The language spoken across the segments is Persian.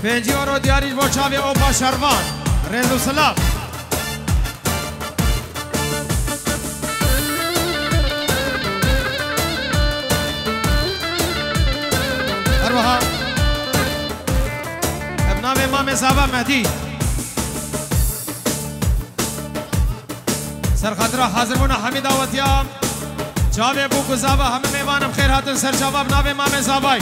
پنجیارو دیاریش با چاوی او با شروان رزو سلام اربها ابنام امام زابا مهدی سرخطرة حاضر بونا حمید آواتیام چاوی بوکو زابا همه میوانم خیر هاتن سر چاوی ابنام امام زابای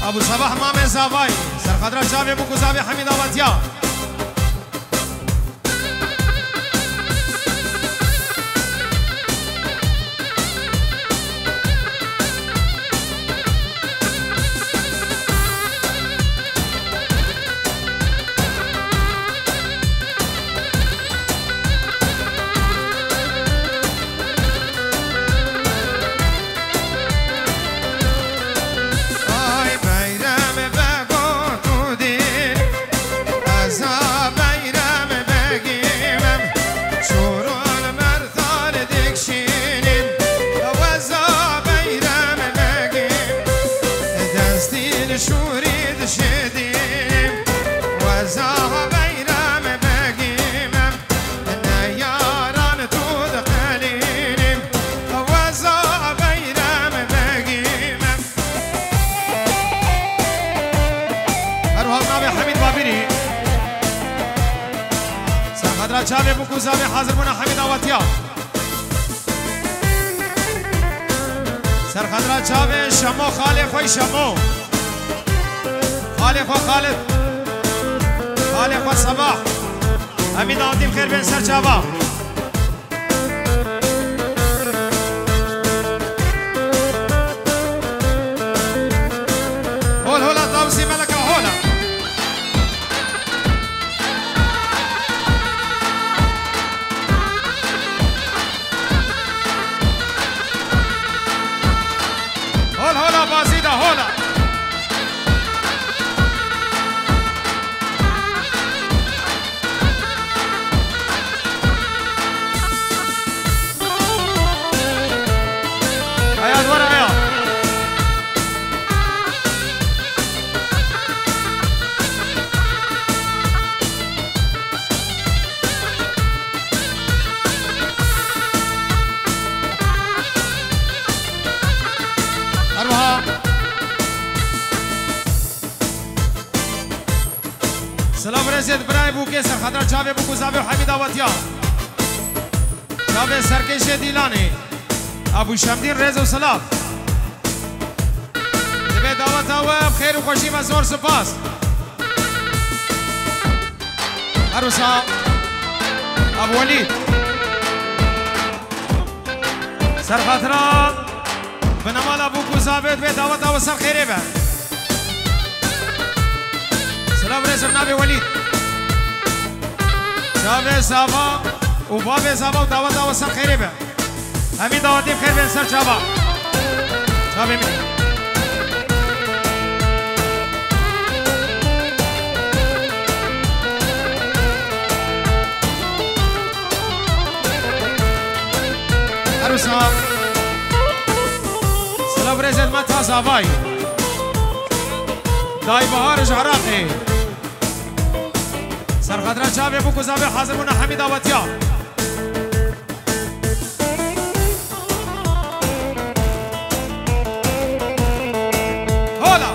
ابو صباح مام زاوای سرخدرا جاوی بو زاوی حمید آواتیا جاوی بو زاوی حاضر بنا حمید آواتیا سرخدرا جاوی شمو خالی خوی شمو خالی خو خالد خالی خو صباح حمید آواتیم خیر بین سر جاوا هول هولا تاوسی ملکه هولا بازیده هولا آیا دوره آیا سلام رسید برای بوکه سرخدرا جاوی بو زاوی حمید آواتیا جاوی سرکش دیلانی ابو شمدین رز و سلام دبی دعوت و خیر و خوشی و زور سپاس عروسا ابو ولید سرخدرا بنمال ابو زاوی دبی دعوت و سر خیره به سلام رئيس جناب وليد شاب صابا وباب صابا ودعوت وصل خير به حميد دعوتي بخير بين سر شابا شاب مني عروسا سلام رئيس متا صاباي داي بهار جعراقي سرخدرا جاوی بو زاوی حاضر بنا حمید آواتیا هولا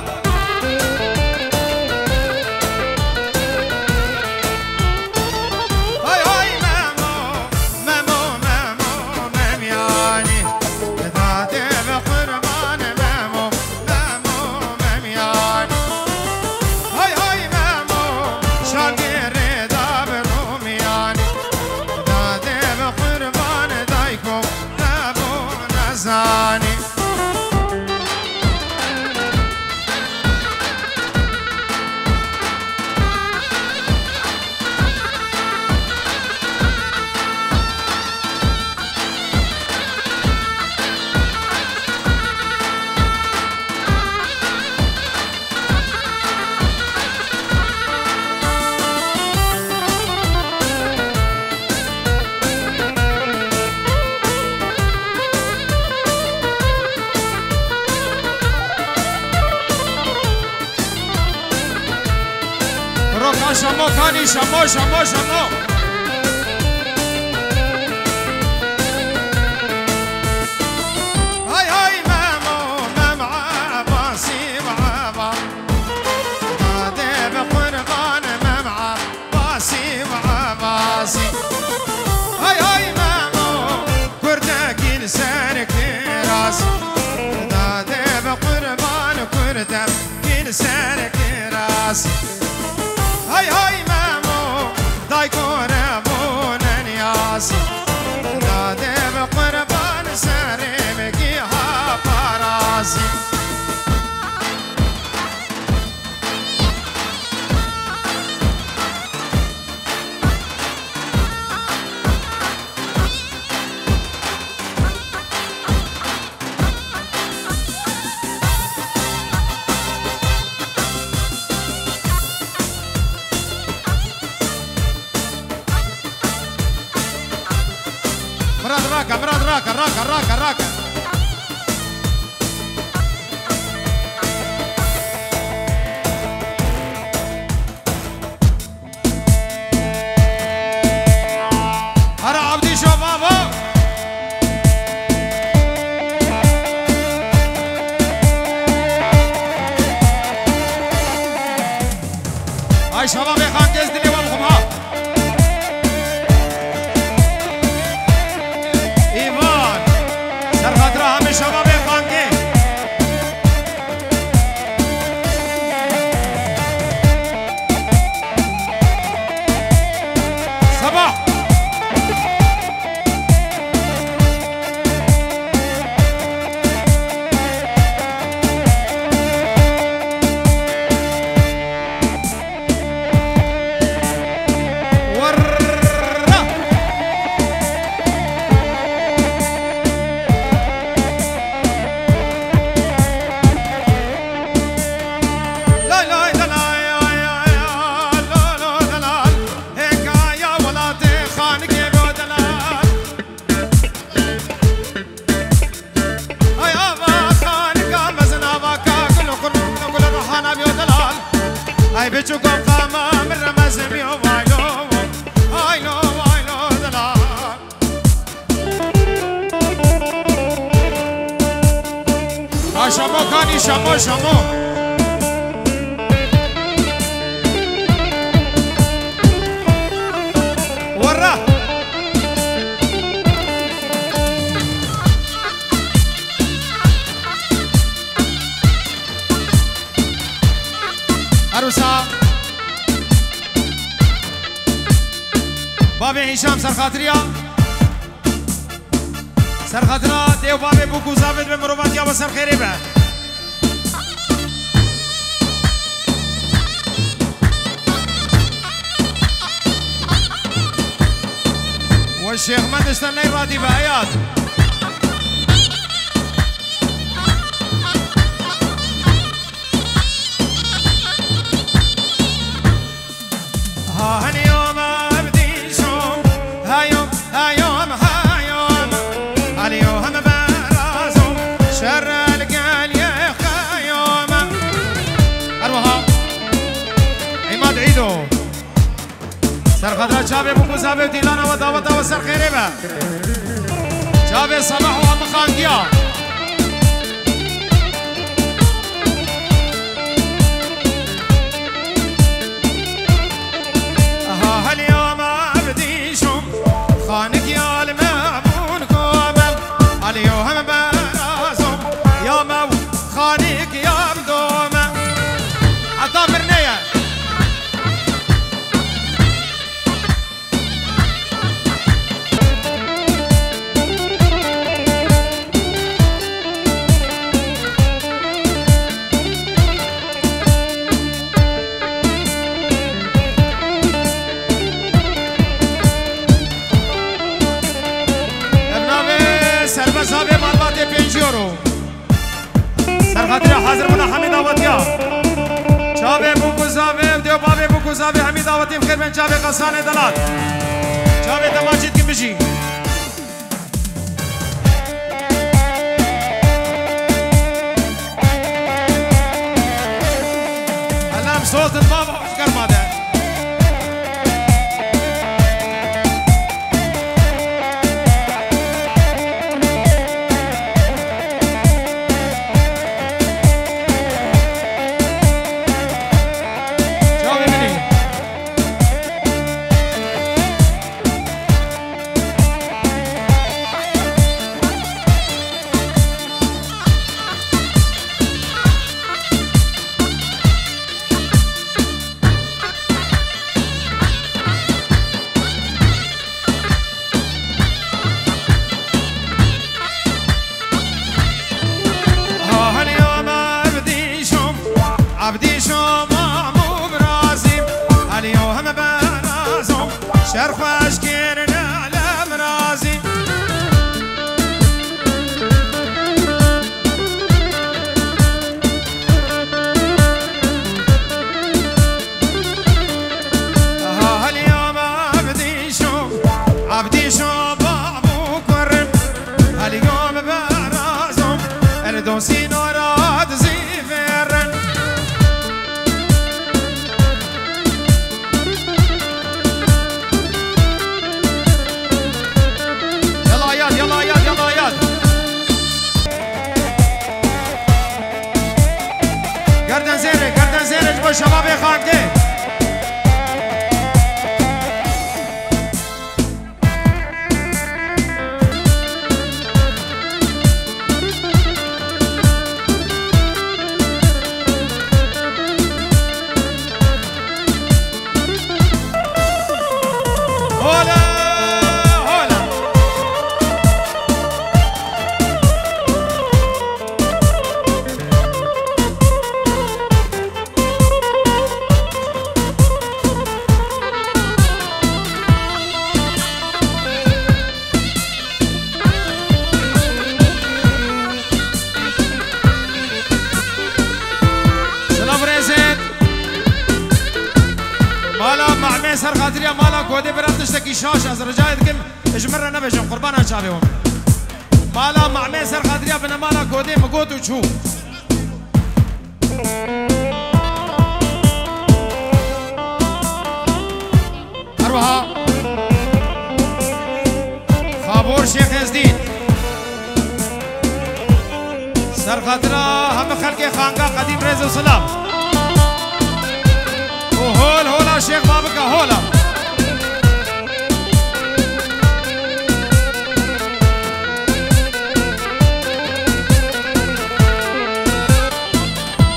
های های مامو مامو مامو ممیانی داده به قربان مامو مامو ممیانی های های مامو شاگیر زاني شمو کانی شمو شمو شمو هاي هاي مامو مام عباسي وعبا هذا بقربان مام عباسي وعباسي هاي هاي مامو كردك لسانك راسي هذا بقربان كردك بین سر کراسی های های مامو دای قربون نیاسی داده به قربان سر بگی ها پاراسی راكا هرا عبدي شو بابا هاي شباب يا خان كيس دلي والخمها شباب خانگی صباح شما کانی شما ورا عروسا بابي هشام سرخاطريا سرخاطرا دیو بابي بوكو زاوید به مروت یا بسر خیره به والشيخ من استنى يرادي بآيات ها اليوم ابدي شوم هايوم هايوم هايوم اليوم برازوم شر القال يا خايوم اروها عماد عيدو سر خضرا چاوه بکو زاوه دیلانا و دعوتا و سر خیره با چاوه صباح و هم خانگیا ها اليوم عبدي شم خانك يا المعبون كومل اليوم برازم يا مو خانك يا مدومة عطا برنية صاحب معلومات 5 یورو سرخاطر حاضر منا حمید آواتیا چاوه بوکو زاوه دیو بابه بوکو زاوه حمید آواتی بخیر من چاوه قصان دلات چاوه دماجید کی بشی علام صوت بابا افکر ماده سرخوش كيرن على مرازي اليوم عبدي شو بابو كرم اليوم برازم الدوسي نورات زيفرن يلا ياد يلا ياد يلا ياد گردن زيرك با شباب خانقه سر خاطري مالا كودي برام تشتكي شاش از رجاء دكم اجمرنا نبجم قربانا شابيهم مالا مع مي سر خاطري بنا مالا كودي مقوت وشو اروها خابور شيخ يزدين سر خاطرا هم خلقي خانقا قديم ريز وسلام وهول هولا شيخ بابك هولا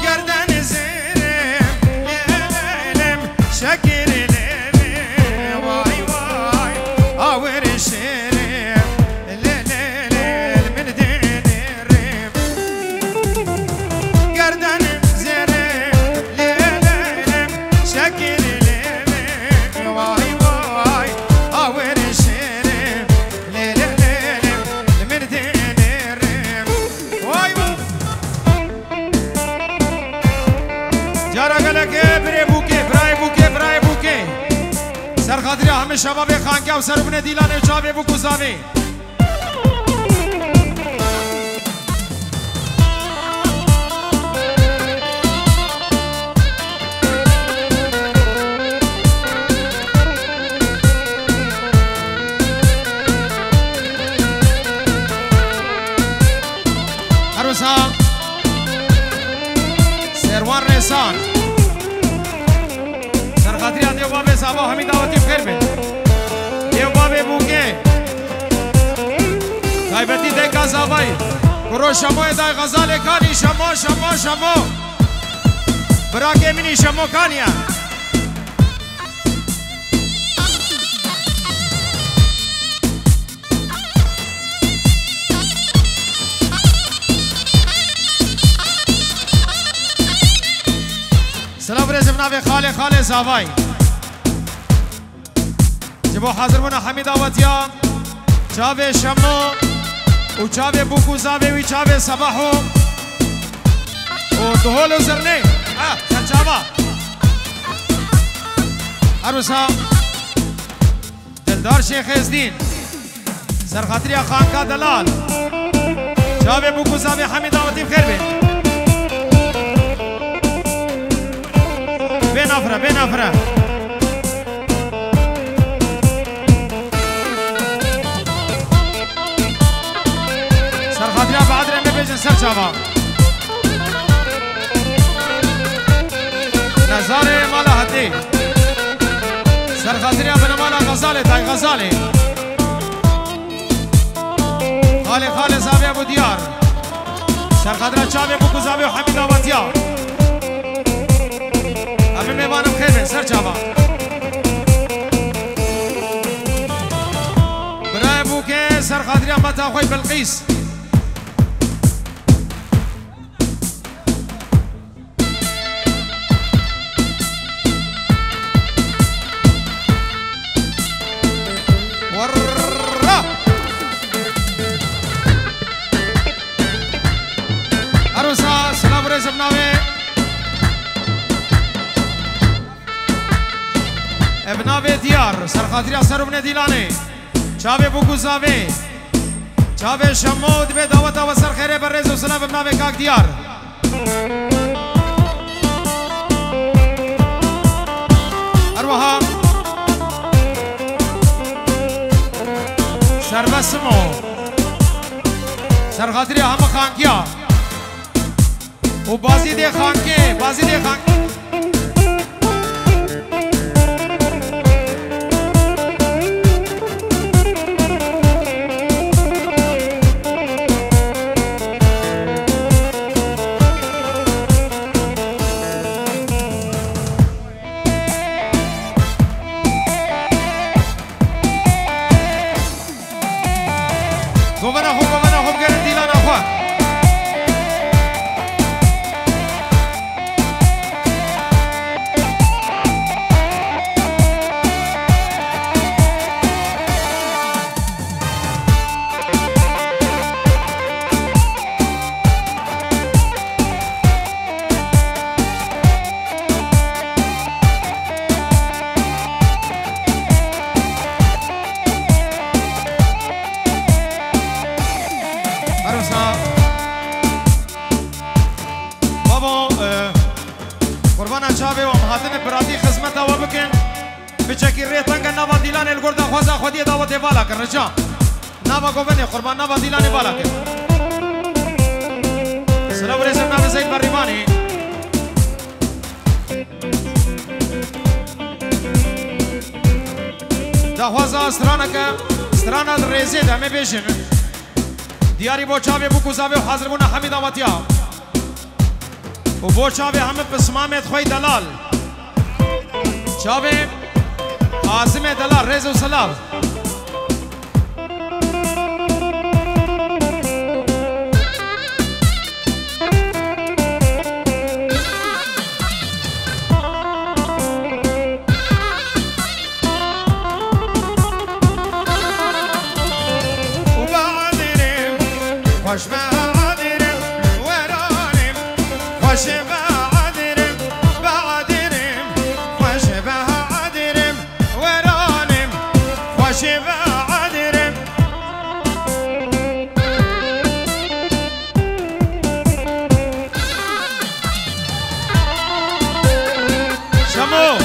گردن زيرم ليلم شكر ليلم واي واي اور الشيرم ليلم من دين الريم گردن سر خاطری همه شباب خانگه و سربن دیلان جاوه بو گزاوه عروسا سروان رسان سر خاطری دیو بابه صاحب همین دعوتی بخیر بید دیو بابه بوگه غیبتی دی گازاوی کرو شمو دی غزال کانی شمو شمو شمو براکه منی شمو کانیا سلام رزم ناوی خاله زاوای جبو حاضر بنا حمید آواتیا چاوه شمو و چاوه بوکو زاوه وی چاوه صباحو و دهولو زرنه سر چاوا عروسا دلدار شیخ ازدین سر خاطری خانکا دلال چاوه بوکو زاوه حمید آواتی بخیر بین بين أفرا سر خاطري بعد رمي بيجن سر شابا نزاري مالا هدي سر خاطري ابن مالا غزالي تاي غزالي خالي زاوية ابو ديار سر خاطري شابي ابو كوزاوي وحميد آواتيا همه میوانم خیره سر جاوا برای بوکه سر خاطری امتا خوی بلقیس ابناوی دیار سرخاطری اثر بن دیلانه چاوی بوگوزاوی چاوی شمود به دعوت و سرخیره بر رز و سلام ابناوی کاک دیار اروها سربسمو سرخاطری همه خانکیا و بازی ده خانکه بازی ده خانکه رجا نابا گوبنه قربان نابا دیلانه بالا که سلام رزم نام زید بریمانی دهوازه استرانه که استرانه رزه دمه بیشن دیاری بو چاوی بو کوزاوی و حاضر بونه حمید آماتیا و بو چاوی همه پسمامت خوی دلال چاوی عاصم دلال رز و سلام خوش بعدرم ورانم خوش بعدرم بعدرم خوش بعدرم ورانم خوش بعدرم شمو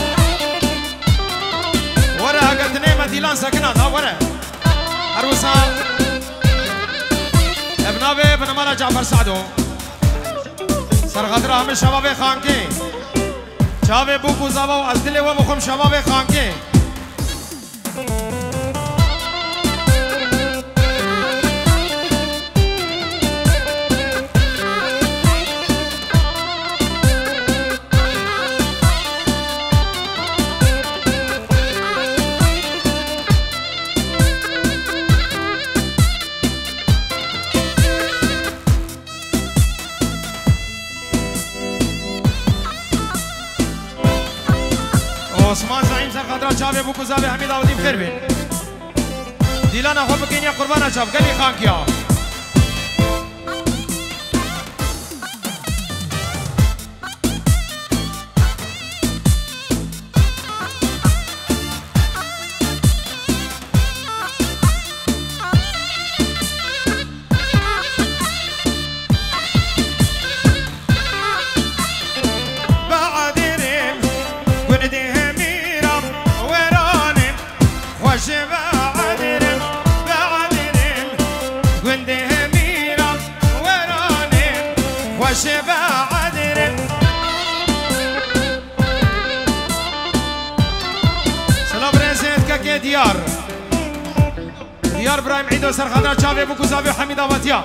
ورا قدني مديلان ساكنة ورا عروسة ابناوی بنمالا جعفر سعدو سرخاطر همه شباب خانکی چاوی بوکو زباو از دل و بخم شباب خانکی عثمان زعیم سرخاطر چاوی بو کوزاوی حمید آودی بخیر بین دیلانا خوب بکین یا قربان چاو گلی خانکیا دیار برایم عیدو سرخاطر چاوی بو کوزاوی حمید آواتیا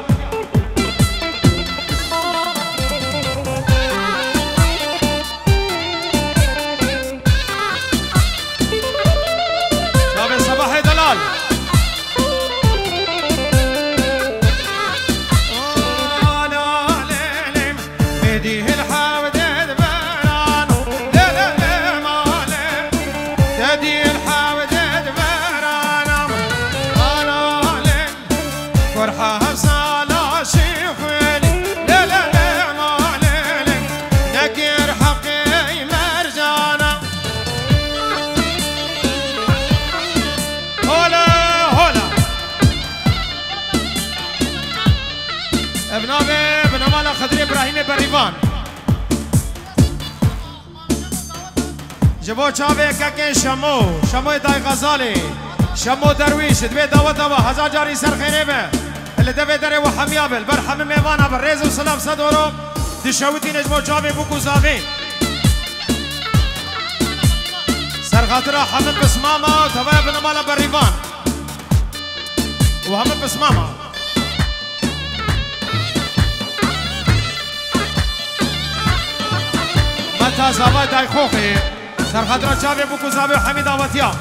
چاوی صباح دلال فرحة بسلام بریوان جبو چاوه که شمو دای غزالی شمو درویش دوی دعوت و هزار جاری سر خیره به اللي دبي دري وحميابل برحم ميوانا بالريز وسلام صدورو دشوتي نجمو جابي بوكو زابي سرغاترا حمد بسماما وتبايا بنمالا بالريفان وحمد بسماما متى زابا داي خوخي سرغاترا جابي بوكو زابي وحميد آواتيا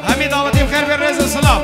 حميد آواتي بخير بالريز وسلام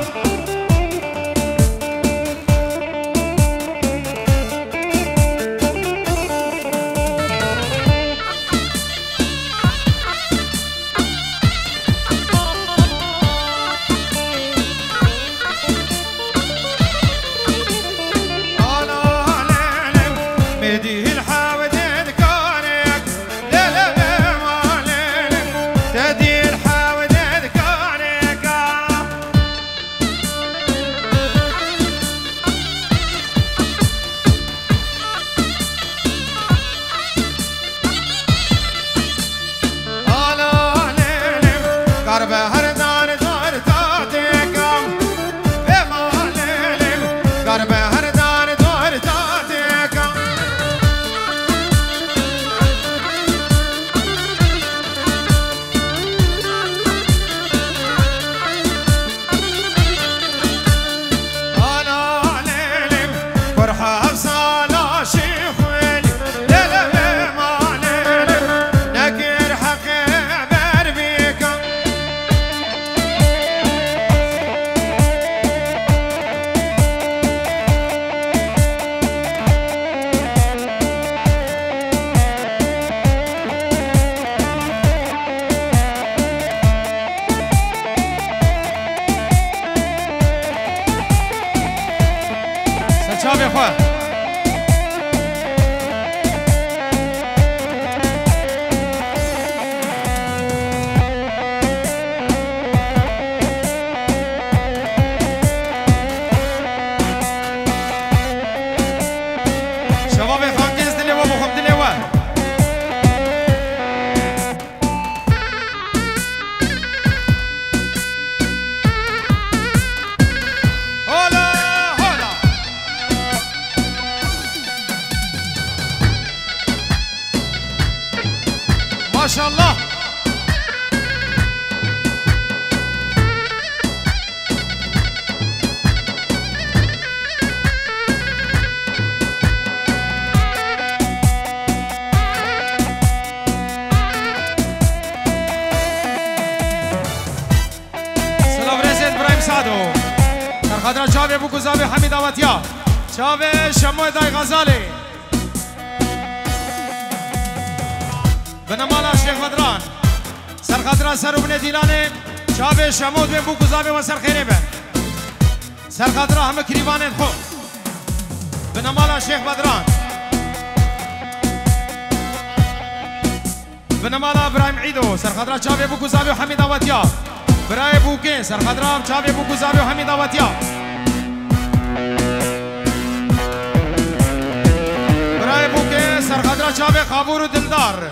ما شاء الله سلام رزید ابراهیم سادو در خاطر چاوه بو گزاوی حمید آواتیا چاوه شمو دای غزالی بنمالا شیخ بدران سرخطرا سر ابن دیلانه چاوه شمود بین بو گزاوه و سر خیره بین سرخطرا همه کریوانه خو بنمالا شیخ بدران بنمالا ابراهیم عیدو سرخطرا چاوه بو گزاوه و حمید آواتیا برای بوکه سرخطرا چاوه بو گزاوه و حمید آواتیا برای بوکه سرخطرا چاوه خابور و دلدار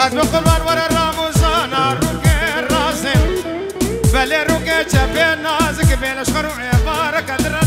از بقربان ور راموزانا روكي الراسم بلي روكي جبين نازك بين اشخر وعبارك ادرى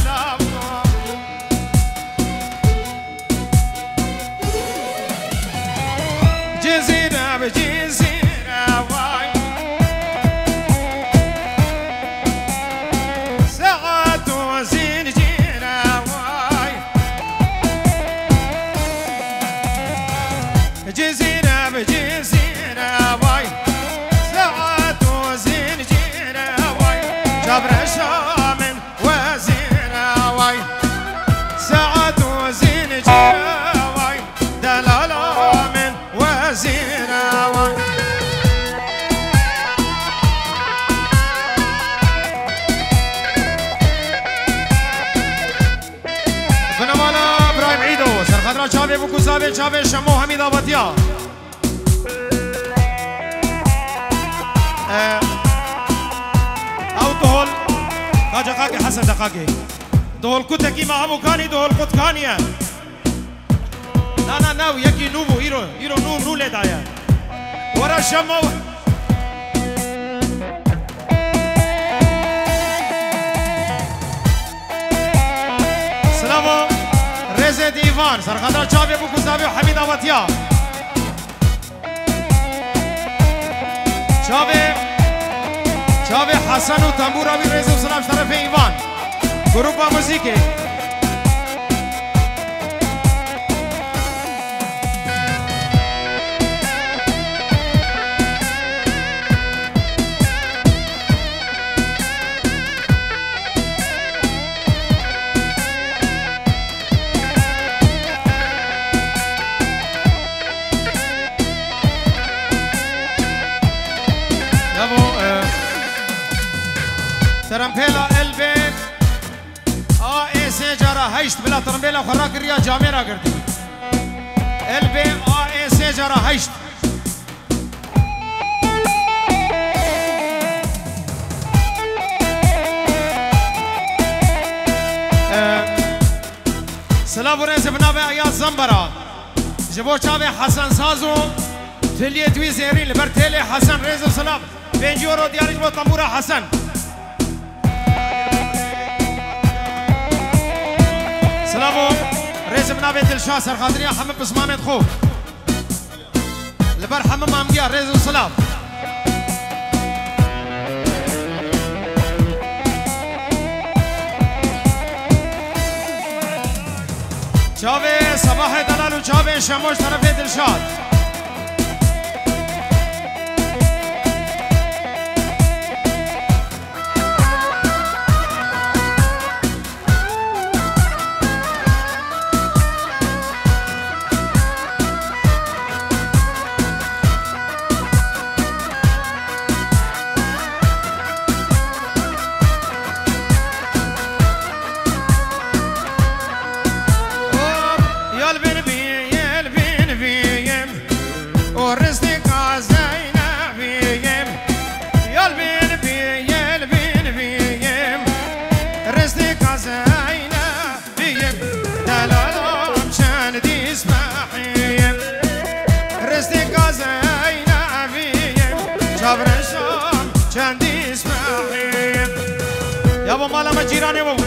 منابع چاوه شمو حمید آبادیا او دهول قاجقاقي حسن دقاقي دهول كتكي ما همو كاني دهول كت كانيا نا ناو يكي نوبو إيرو نو لدايا ورا شمو سلامو رزد إيفان سرخدر چاوه بو كزاوي حميد آباديا چاوه حسن و تنبور بی رزد و سلام طرف ایوان گروپ موسیقی ترمپیلا البین ایسه جارا هشت بلا ترمپیلا خورا کریا جامعه را کردی البین ایسه جارا هشت سلام ورنز بنابه آیات زنبرا جبو چاوه حسن سازو تلیه دوی زیرین لبر تلی حسن ریز و سلام 5 یورو دیارش با تنبور حسن سلامو رئيس بنابه دلشاه سرخاطريا حمد بسمامت خو لبر حمد مامجيا رئيس السلام چاوه صباح دلال و چاوه شموش طرف دلشاد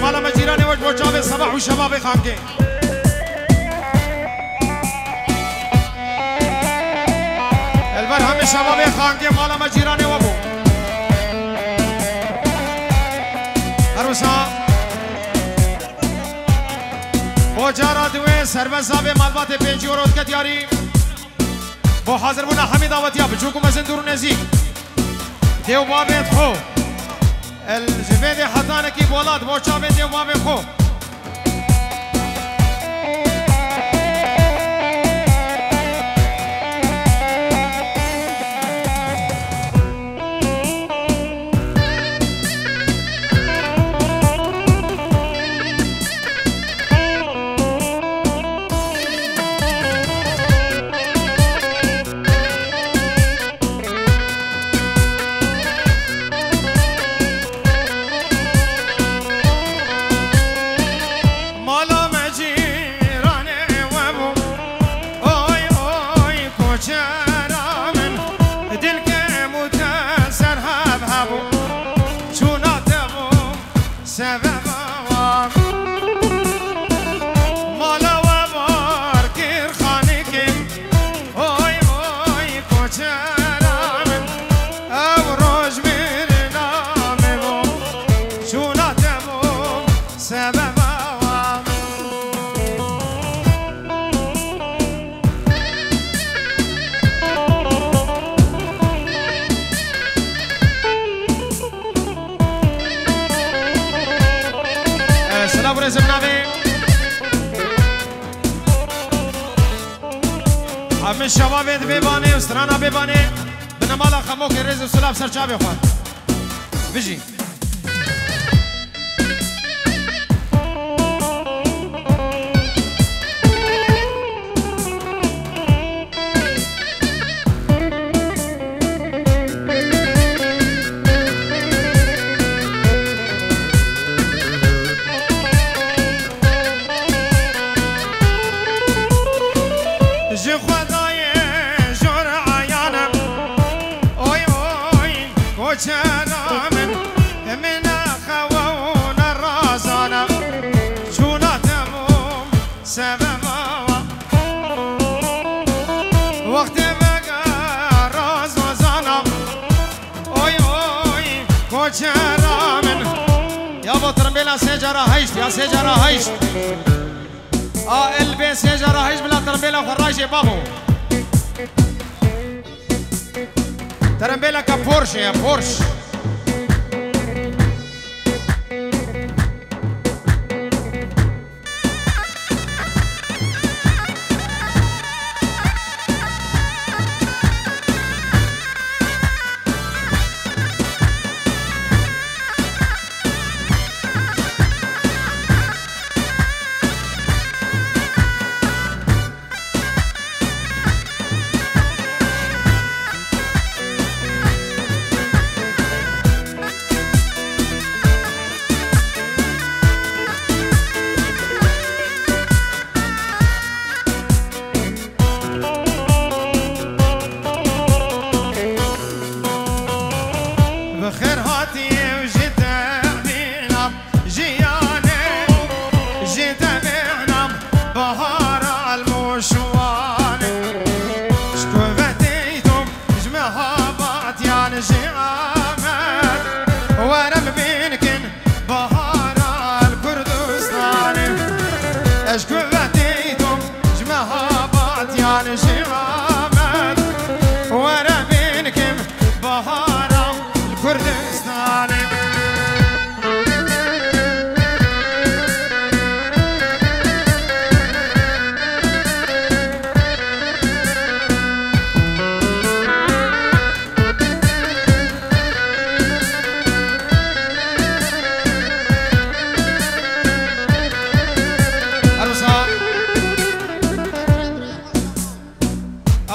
مالا مجيراني وجه وجابه صباح وشباب خانقي البرهم شباب خانقي مالا مجيراني وابو عروسا بوجارا دوه سربزا به مالبات 5 یورو کتیاری بو حاضر بونا حمید آواتیا بچوکو مزن دورو نزیک دیو بابت خو الجبهة حضانة كي بولاد بوشا بيدي وما خو همه شبابت ببانه و سرانا ببانه بنمالا خمو که رز و سلاب سرچا بخواد بجی جي خداي جور عيانا اوي اوي كوشانا من خوونا الرازانا شونا تموم سببا وقت بقى راز وزانا اوي اوي كوشانا يا بطرم بلا سجرة هايشت يا سجرة هايشت البي سجرة هايشت بلا ترمبيلا وخراجي بابو ترمبيلا كبورش يا بورش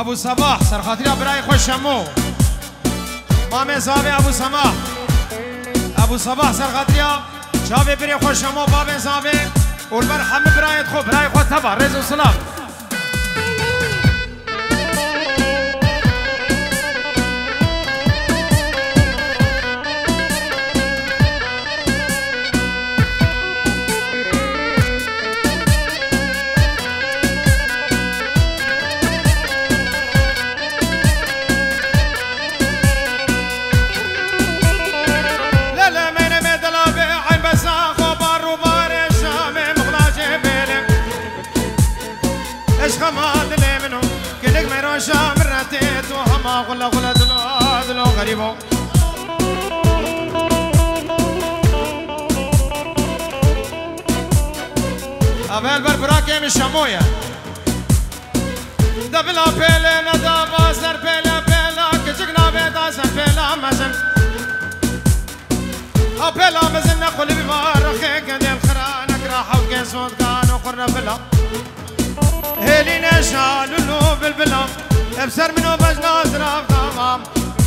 ابو صباح سر خاطري براي خوش شمو مامي زاوي ابو صباح سر خاطري شافي بري خوش شمو بابي زاوي والمرحم براي خو تبع رزق وسلام شامرتيت وهما غلا دلو غريبو أبل بربراكي من شموية دبلا بيلا ندابا سر بيلا كجقنا بيتا سر بيلا مزن أبلا مزن نقل ببارخي قديم خرانك راحة وكيسود كانوا قرنا بلا هلينا شالولو بالبلا ابسر منو بجنا زراف تمام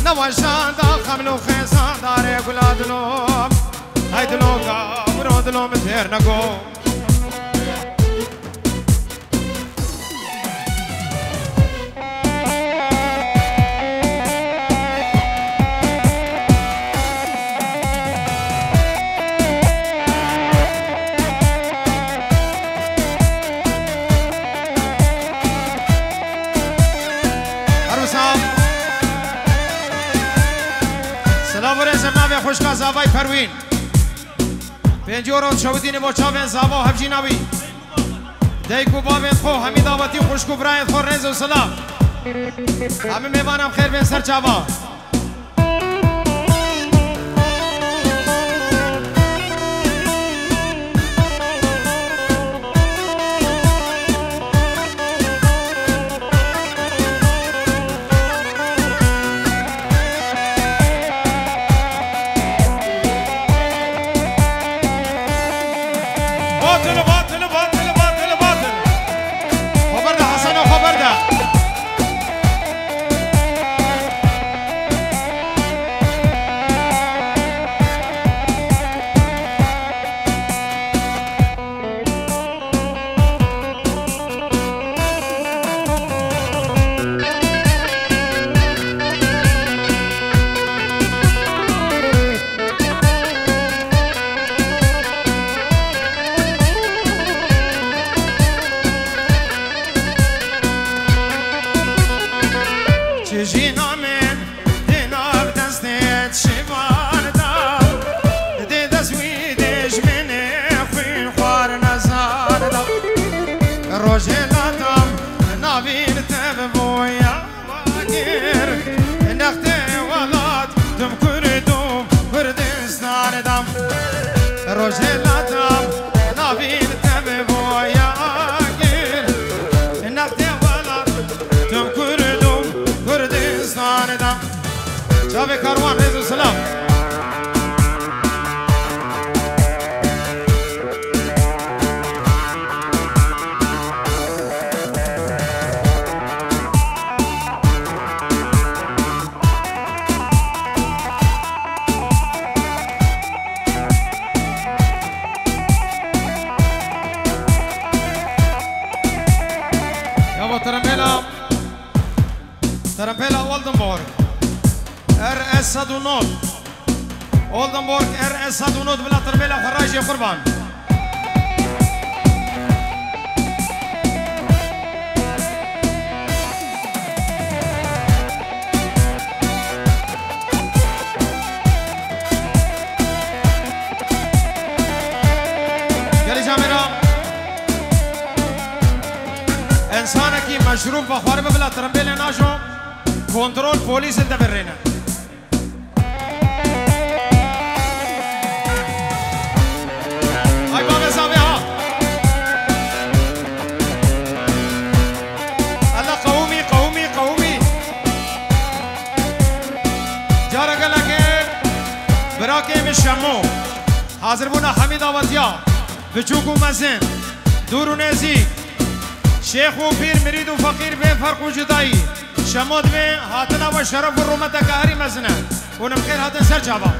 نوشان دا خملو خيسان داري قلا دلوم هاي دلوكا ورو دلوم تهير نقو خوشکا زاوای پروین پنجوران شودین با چاوین زاوا هبجیناوی دیکو باوین خو همی دعوتی خوشکو برایت خور رز و سلام همه میوانم خیر بین سر چاوا جينا من دينا بدستيت شبان دام دي دسويدش من خوين خوار نزار دام روجيلا دام نابين تبويا واقر نختي ولاد دم كردوم كردستان دام روجيلا دام نابين تبويا واقر نختي ولاد دم كردوم كردستان دام شافي كاروان رزق السلام ترمبيلا اولدنبورغ ار اس صدونوت اولدنبورغ ار اس صدونوت بلا ترمبيلا خراجي قربان يلي جاميرا انسانك مشروب بخوارب بلا ترمبيلا ناجو كنترول بوليس انت برينا هاي بابا زاويها الله قومي قومي قومي جارا قالك براكي من شمو حاضر بونا حميد آواتيا بچوكو مزن دور و نزيك شيخ و پیر مرید و فقیر به فرق و جدایی شماد به هاتنا و شرف و رومت کاری مزنه و نمخیر هاتن سر جابا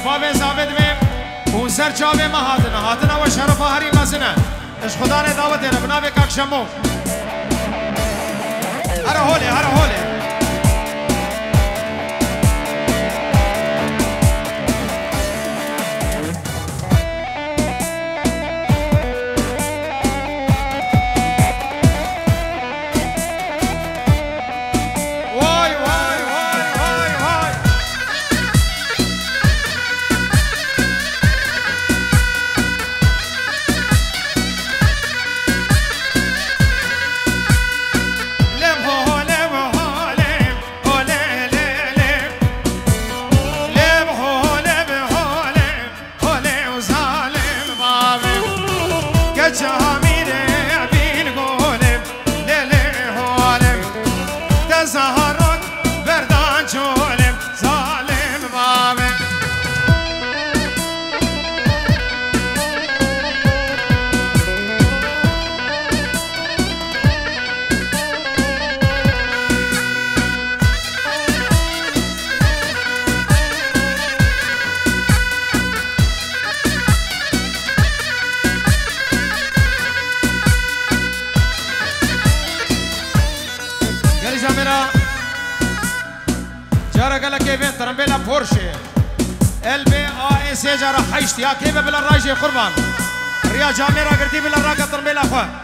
بابه ثابت में उनसर चावे महादना हादना व शरफ हरी मसना इस खुदा ने दावत दे रबना बे कक्षमो हर होले ترمبيلا بورشي ال بي ا اس جرا حيشت يا كيف بلا راجي قربان ريا جاميرا قردي بلا راجا ترمبيلا خو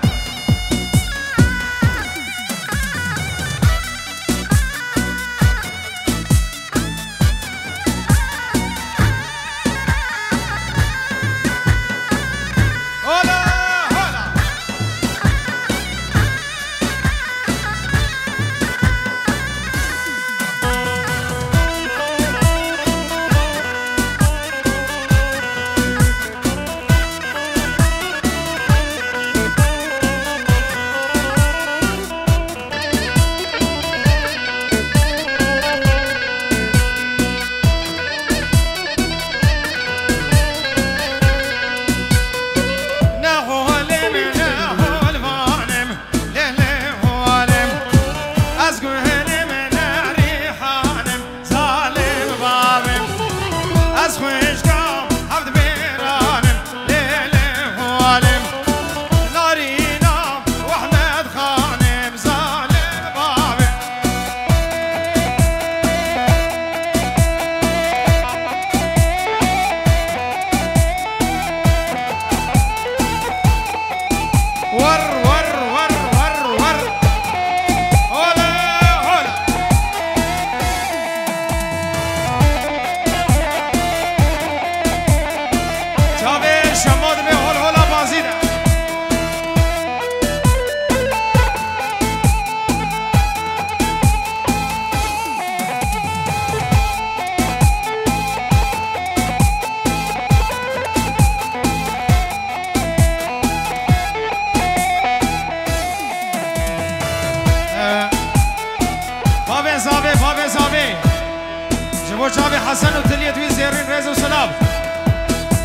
چاوی حسن و تلیت وی زیرین رز و سلام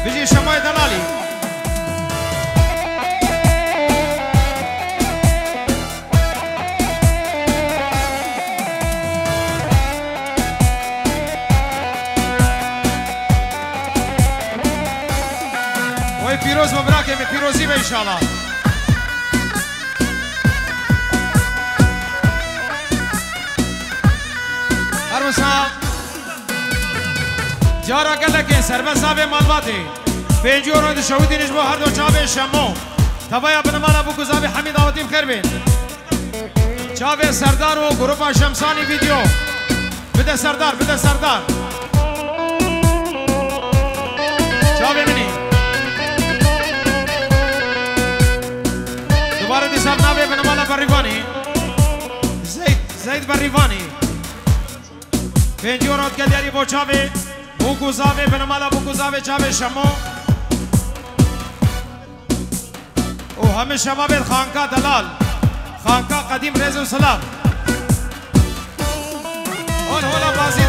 بجی شمای دلالی وی پیروز مبرکه می پیروزی به انشاءالله هرمسا جارا گلکه سربست آب مالباتی 5 یورو شهودی نجبو هر دو چاوی شمو تبایا بنمالا بو گزاوی حمید آواتیم خیر بین چاوی سردار و گروپا شمسانی ویدیو بده سردار بده سردار چاوی منی دوباره دی سب ناوی بنمالا بریوانی زید بریوانی 5 یورو گلیاری بو چاوی بو گزاوی بنمالا بو گزاوی چاوی شمو و همه شباب خانکا دلال خانکا قدیم رز و سلام اون هولا بازی